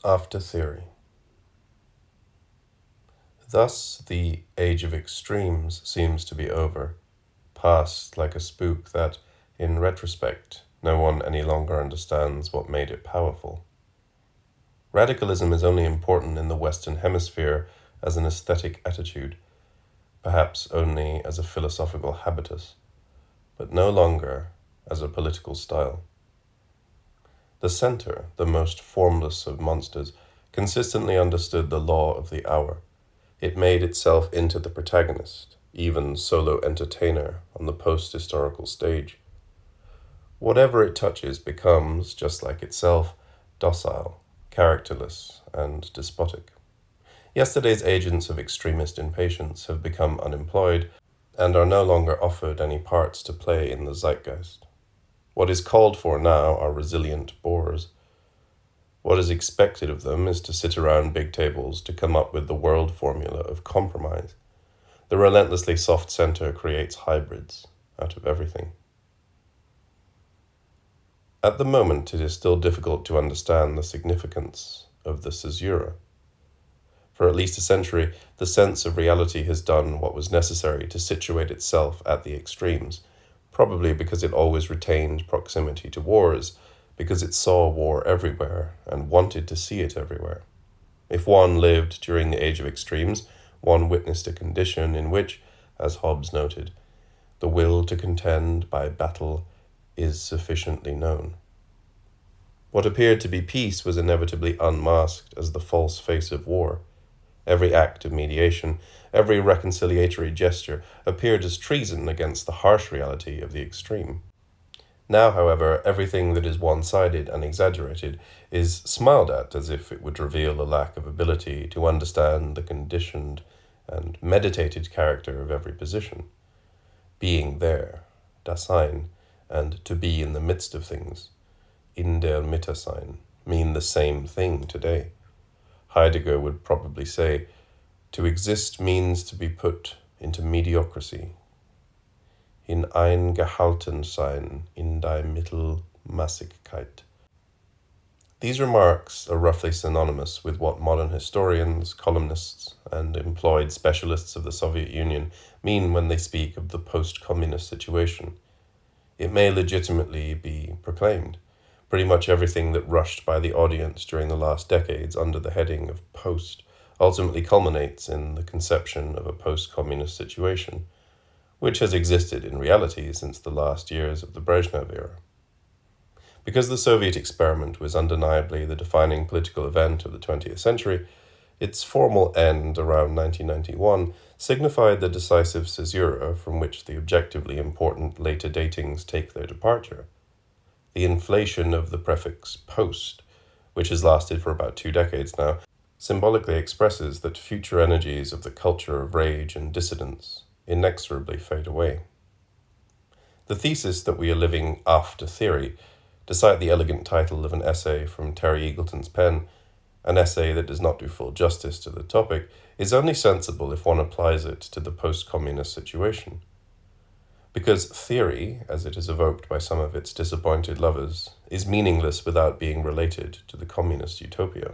After theory. Thus the age of extremes seems to be over, past like a spook that, in retrospect, no one any longer understands what made it powerful. Radicalism is only important in the Western Hemisphere as an aesthetic attitude, perhaps only as a philosophical habitus, but no longer as a political style. The center, the most formless of monsters, consistently understood the law of the hour. It made itself into the protagonist, even solo entertainer on the post-historical stage. Whatever it touches becomes, just like itself, docile, characterless, and despotic. Yesterday's agents of extremist impatience have become unemployed and are no longer offered any parts to play in the zeitgeist. What is called for now are resilient bores. What is expected of them is to sit around big tables to come up with the world formula of compromise. The relentlessly soft center creates hybrids out of everything. At the moment, it is still difficult to understand the significance of the caesura. For at least a century, the sense of reality has done what was necessary to situate itself at the extremes, probably because it always retained proximity to wars, because it saw war everywhere and wanted to see it everywhere. If one lived during the age of extremes, one witnessed a condition in which, as Hobbes noted, the will to contend by battle is sufficiently known. What appeared to be peace was inevitably unmasked as the false face of war. Every act of mediation, every reconciliatory gesture appeared as treason against the harsh reality of the extreme. Now, however, everything that is one-sided and exaggerated is smiled at as if it would reveal a lack of ability to understand the conditioned and meditated character of every position. Being there, Dasein, and to be in the midst of things, in der Mitte sein, mean the same thing today. Heidegger would probably say, to exist means to be put into mediocrity. In eingehalten sein in die Mittelmäßigkeit. These remarks are roughly synonymous with what modern historians, columnists, and employed specialists of the Soviet Union mean when they speak of the post-communist situation. It may legitimately be proclaimed. Pretty much everything that rushed by the audience during the last decades under the heading of post ultimately culminates in the conception of a post-communist situation, which has existed in reality since the last years of the Brezhnev era. Because the Soviet experiment was undeniably the defining political event of the 20th century, its formal end around 1991 signified the decisive caesura from which the objectively important later datings take their departure. The inflation of the prefix post, which has lasted for about 2 decades now, symbolically expresses that future energies of the culture of rage and dissidence inexorably fade away. The thesis that we are living after theory, to cite the elegant title of an essay from Terry Eagleton's pen, an essay that does not do full justice to the topic, is only sensible if one applies it to the post-communist situation. Because theory, as it is evoked by some of its disappointed lovers, is meaningless without being related to the communist utopia.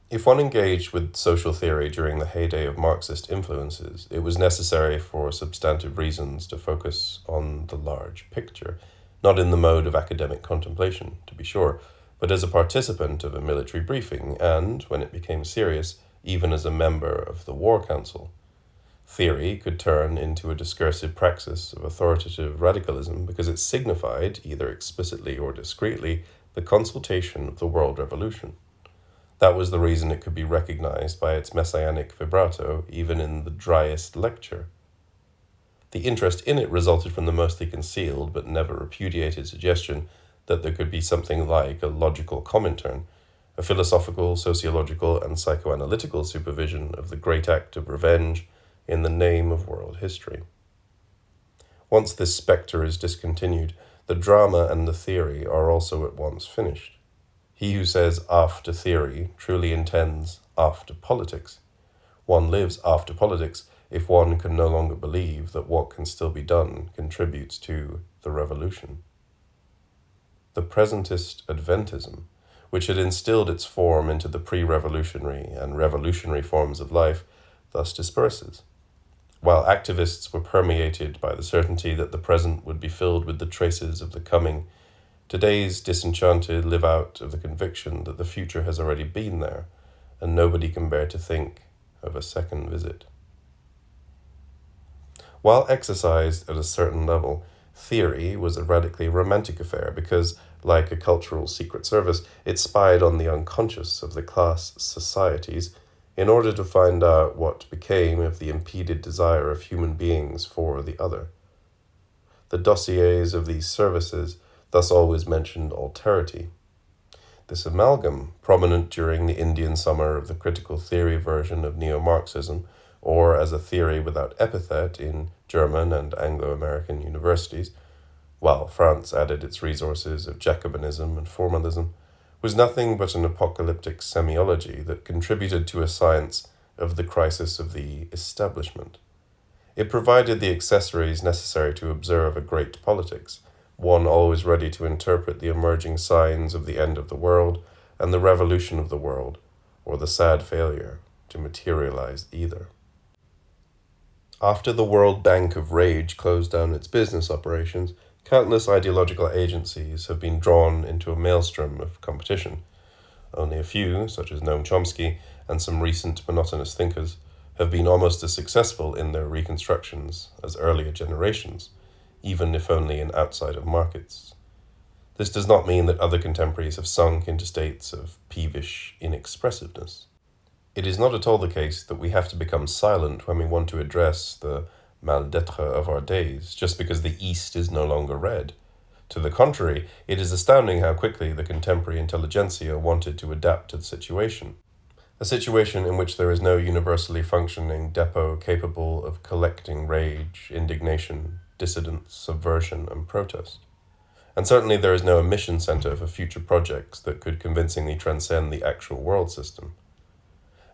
If one engaged with social theory during the heyday of Marxist influences, it was necessary for substantive reasons to focus on the large picture, not in the mode of academic contemplation, to be sure, but as a participant of a military briefing and, when it became serious, even as a member of the War Council. Theory could turn into a discursive praxis of authoritative radicalism because it signified, either explicitly or discreetly, the consultation of the world revolution. That was the reason it could be recognized by its messianic vibrato even in the driest lecture. The interest in it resulted from the mostly concealed but never repudiated suggestion that there could be something like a logical Comintern, a philosophical, sociological, and psychoanalytical supervision of the great act of revenge in the name of world history. Once this spectre is discontinued, the drama and the theory are also at once finished. He who says after theory truly intends after politics. One lives after politics if one can no longer believe that what can still be done contributes to the revolution. The presentist Adventism, which had instilled its form into the pre-revolutionary and revolutionary forms of life, thus disperses. While activists were permeated by the certainty that the present would be filled with the traces of the coming, today's disenchanted live out of the conviction that the future has already been there, and nobody can bear to think of a second visit. While exercised at a certain level, theory was a radically romantic affair because, like a cultural secret service, it spied on the unconscious of the class societies in order to find out what became of the impeded desire of human beings for the other. The dossiers of these services thus always mentioned alterity. This amalgam, prominent during the Indian summer of the critical theory version of neo-Marxism, or as a theory without epithet in German and Anglo-American universities, while France added its resources of Jacobinism and formalism, was nothing but an apocalyptic semiology that contributed to a science of the crisis of the establishment. It provided the accessories necessary to observe a great politics, one always ready to interpret the emerging signs of the end of the world and the revolution of the world, or the sad failure to materialize either. After the World Bank of Rage closed down its business operations, countless ideological agencies have been drawn into a maelstrom of competition. Only a few, such as Noam Chomsky and some recent monotonous thinkers, have been almost as successful in their reconstructions as earlier generations, even if only in outside-of markets. This does not mean that other contemporaries have sunk into states of peevish inexpressiveness. It is not at all the case that we have to become silent when we want to address the mal-d'etre of our days, just because the East is no longer red. To the contrary, it is astounding how quickly the contemporary intelligentsia wanted to adapt to the situation. A situation in which there is no universally functioning depot capable of collecting rage, indignation, dissidence, subversion, and protest. And certainly there is no emission center for future projects that could convincingly transcend the actual world system.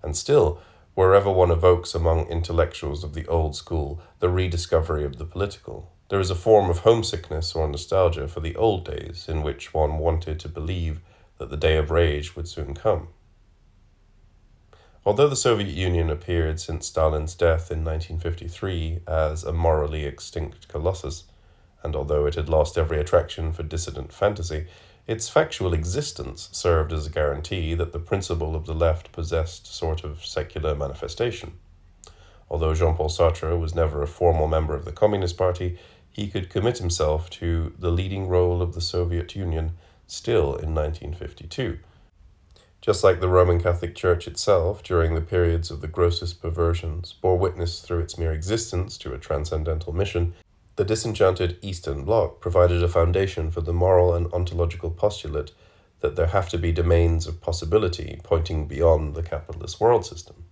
And still, wherever one evokes among intellectuals of the old school the rediscovery of the political, there is a form of homesickness or nostalgia for the old days in which one wanted to believe that the day of rage would soon come. Although the Soviet Union appeared since Stalin's death in 1953 as a morally extinct colossus, and although it had lost every attraction for dissident fantasy, its factual existence served as a guarantee that the principle of the left possessed a sort of secular manifestation. Although Jean-Paul Sartre was never a formal member of the Communist Party, he could commit himself to the leading role of the Soviet Union still in 1952. Just like the Roman Catholic Church itself, during the periods of the grossest perversions, bore witness through its mere existence to a transcendental mission, the disenchanted Eastern Bloc provided a foundation for the moral and ontological postulate that there have to be domains of possibility pointing beyond the capitalist world system.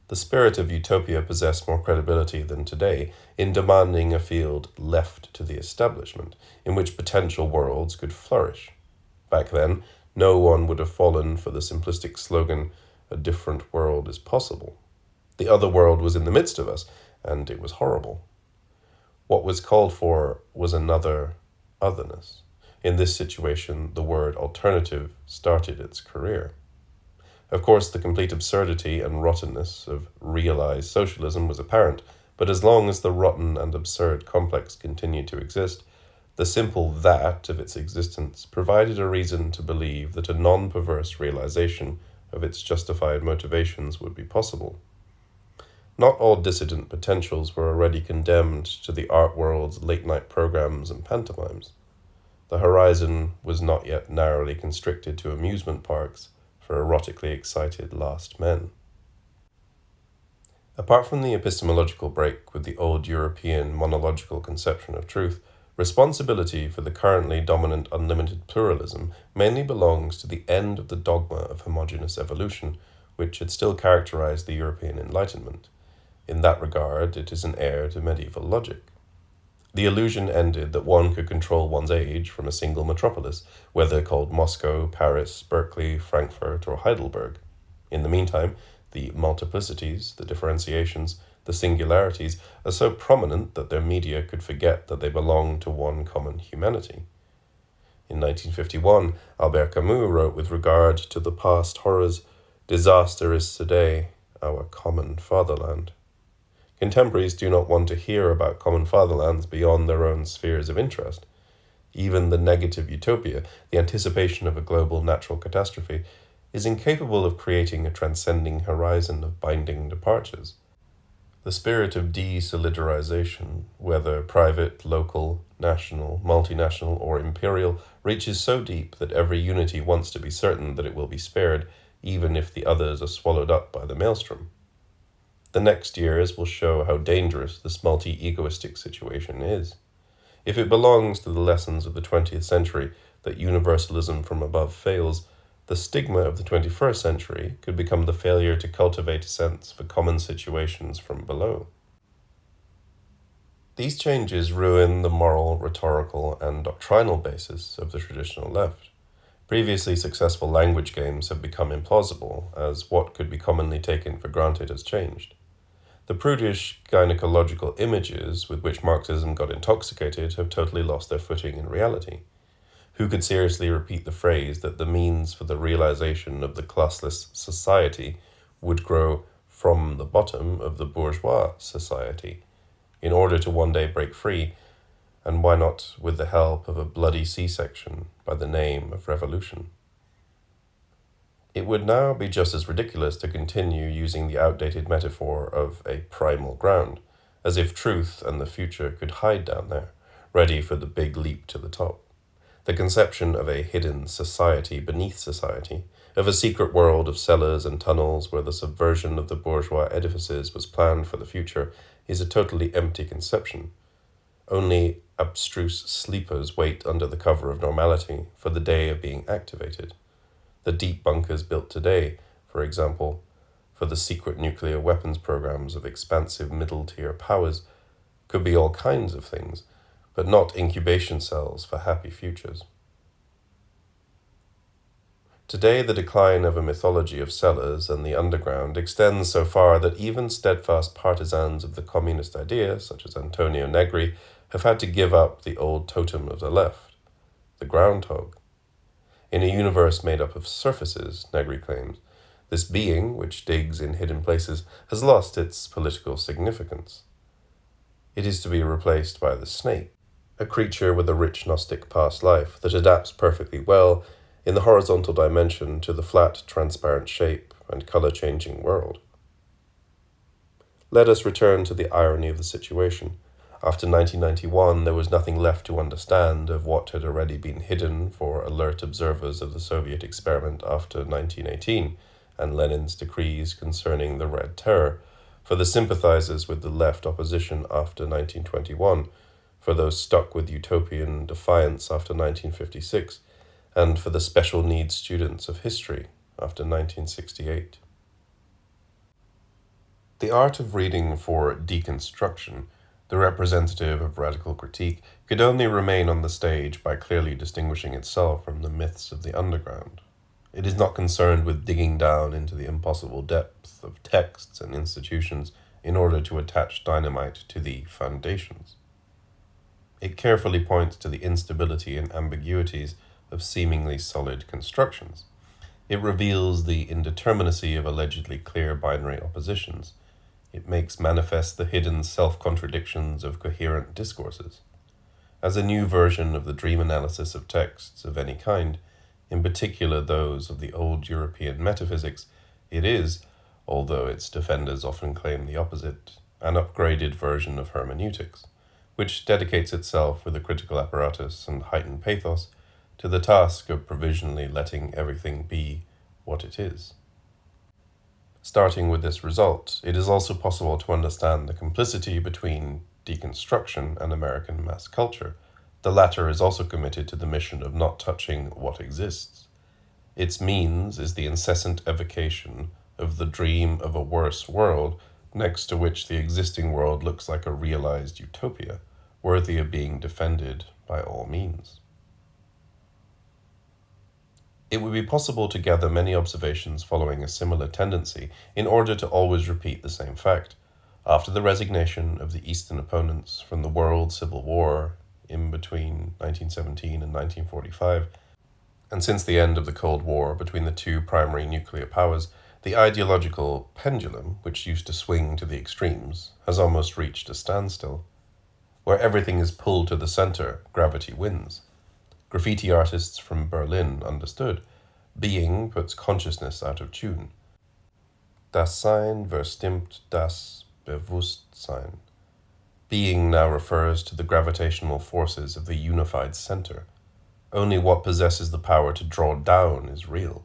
The spirit of utopia possessed more credibility than today in demanding a field left to the establishment, in which potential worlds could flourish. Back then, no one would have fallen for the simplistic slogan, "A different world is possible." The other world was in the midst of us, and it was horrible. What was called for was another otherness. In this situation, the word alternative started its career. Of course, the complete absurdity and rottenness of realized socialism was apparent, but as long as the rotten and absurd complex continued to exist, the simple that of its existence provided a reason to believe that a non-perverse realization of its justified motivations would be possible. Not all dissident potentials were already condemned to the art world's late-night programs and pantomimes. The horizon was not yet narrowly constricted to amusement parks for erotically excited last men. Apart from the epistemological break with the old European monological conception of truth, responsibility for the currently dominant unlimited pluralism mainly belongs to the end of the dogma of homogeneous evolution, which had still characterized the European Enlightenment. In that regard, it is an heir to medieval logic. The illusion ended that one could control one's age from a single metropolis, whether called Moscow, Paris, Berkeley, Frankfurt, or Heidelberg. In the meantime, the multiplicities, the differentiations, the singularities are so prominent that their media could forget that they belong to one common humanity. In 1951, Albert Camus wrote with regard to the past horrors, "Disaster is today our common fatherland." Contemporaries do not want to hear about common fatherlands beyond their own spheres of interest. Even the negative utopia, the anticipation of a global natural catastrophe, is incapable of creating a transcending horizon of binding departures. The spirit of de-solidarization, whether private, local, national, multinational, or imperial, reaches so deep that every unity wants to be certain that it will be spared, even if the others are swallowed up by the maelstrom. The next years will show how dangerous this multi-egoistic situation is. If it belongs to the lessons of the 20th century that universalism from above fails, the stigma of the 21st century could become the failure to cultivate a sense for common situations from below. These changes ruin the moral, rhetorical, and doctrinal basis of the traditional left. Previously successful language games have become implausible, as what could be commonly taken for granted has changed. The prudish gynecological images with which Marxism got intoxicated have totally lost their footing in reality. Who could seriously repeat the phrase that the means for the realization of the classless society would grow from the bottom of the bourgeois society, in order to one day break free, and why not with the help of a bloody C-section by the name of revolution? It would now be just as ridiculous to continue using the outdated metaphor of a primal ground, as if truth and the future could hide down there, ready for the big leap to the top. The conception of a hidden society beneath society, of a secret world of cellars and tunnels where the subversion of the bourgeois edifices was planned for the future, is a totally empty conception. Only abstruse sleepers wait under the cover of normality for the day of being activated. The deep bunkers built today, for example, for the secret nuclear weapons programs of expansive middle-tier powers, could be all kinds of things, but not incubation cells for happy futures. Today, the decline of a mythology of cellars and the underground extends so far that even steadfast partisans of the communist idea, such as Antonio Negri, have had to give up the old totem of the left, the groundhog. In a universe made up of surfaces, Negri claims, this being, which digs in hidden places, has lost its political significance. It is to be replaced by the snake, a creature with a rich Gnostic past life that adapts perfectly well in the horizontal dimension to the flat, transparent shape and color-changing world. Let us return to the irony of the situation. After 1991, there was nothing left to understand of what had already been hidden for alert observers of the Soviet experiment after 1918 and Lenin's decrees concerning the Red Terror, for the sympathizers with the left opposition after 1921, for those stuck with utopian defiance after 1956, and for the special needs students of history after 1968. The art of reading for Deconstruction, the representative of radical critique, could only remain on the stage by clearly distinguishing itself from the myths of the underground. It is not concerned with digging down into the impossible depth of texts and institutions in order to attach dynamite to the foundations. It carefully points to the instability and ambiguities of seemingly solid constructions. It reveals the indeterminacy of allegedly clear binary oppositions. It makes manifest the hidden self-contradictions of coherent discourses. As a new version of the dream analysis of texts of any kind, in particular those of the old European metaphysics, it is, although its defenders often claim the opposite, an upgraded version of hermeneutics, which dedicates itself with a critical apparatus and heightened pathos to the task of provisionally letting everything be what it is. Starting with this result, it is also possible to understand the complicity between deconstruction and American mass culture. The latter is also committed to the mission of not touching what exists. Its means is the incessant evocation of the dream of a worse world, next to which the existing world looks like a realized utopia, worthy of being defended by all means. It would be possible to gather many observations following a similar tendency in order to always repeat the same fact. After the resignation of the Eastern opponents from the World Civil War in between 1917 and 1945, and since the end of the Cold War between the two primary nuclear powers, the ideological pendulum, which used to swing to the extremes, has almost reached a standstill. Where everything is pulled to the center, gravity wins. Graffiti artists from Berlin understood. Being puts consciousness out of tune. Das Sein verstimmt das Bewusstsein. Being now refers to the gravitational forces of the unified center. Only what possesses the power to draw down is real.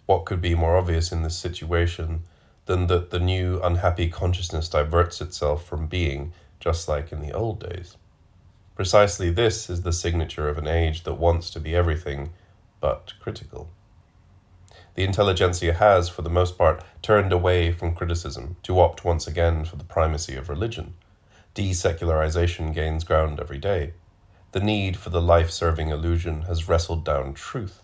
What could be more obvious in this situation than that the new unhappy consciousness diverts itself from being, just like in the old days? Precisely this is the signature of an age that wants to be everything but critical. The intelligentsia has, for the most part, turned away from criticism to opt once again for the primacy of religion. Desecularization gains ground every day. The need for the life-serving illusion has wrestled down truth.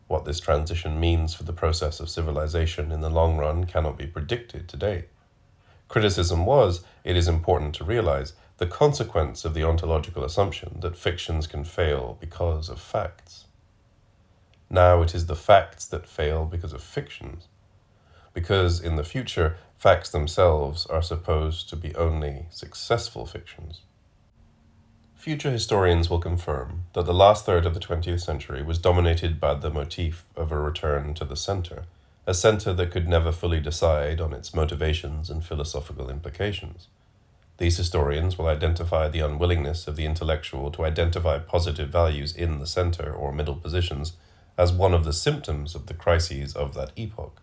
What this transition means for the process of civilization in the long run cannot be predicted today. Criticism was, it is important to realize, the consequence of the ontological assumption that fictions can fail because of facts. Now it is the facts that fail because of fictions, because in the future, facts themselves are supposed to be only successful fictions. Future historians will confirm that the last third of the 20th century was dominated by the motif of a return to the center, a center that could never fully decide on its motivations and philosophical implications. These historians will identify the unwillingness of the intellectual to identify positive values in the center or middle positions as one of the symptoms of the crises of that epoch.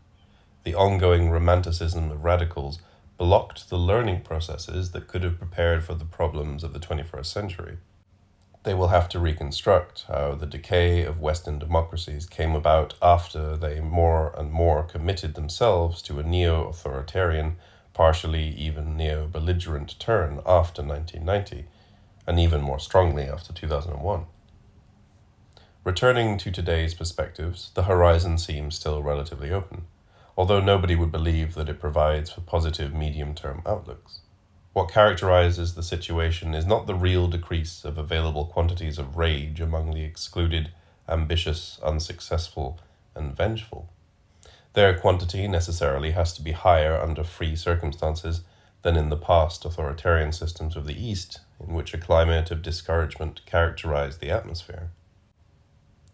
The ongoing romanticism of radicals blocked the learning processes that could have prepared for the problems of the 21st century. They will have to reconstruct how the decay of Western democracies came about after they more and more committed themselves to a neo-authoritarian, partially even neo-belligerent turn after 1990, and even more strongly after 2001. Returning to today's perspectives, the horizon seems still relatively open, although nobody would believe that it provides for positive medium-term outlooks. What characterizes the situation is not the real decrease of available quantities of rage among the excluded, ambitious, unsuccessful, and vengeful. Their quantity necessarily has to be higher under free circumstances than in the past authoritarian systems of the East, in which a climate of discouragement characterized the atmosphere.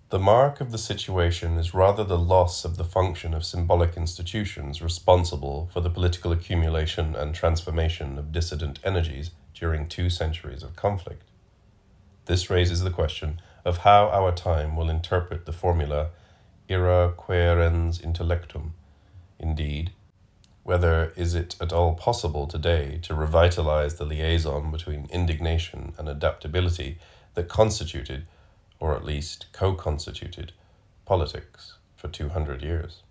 The mark of the situation is rather the loss of the function of symbolic institutions responsible for the political accumulation and transformation of dissident energies during 2 centuries of conflict. This raises the question of how our time will interpret the formula ira quaerens intellectum. Indeed, whether is it at all possible today to revitalize the liaison between indignation and adaptability that constituted, or at least co-constituted, politics for 200 years.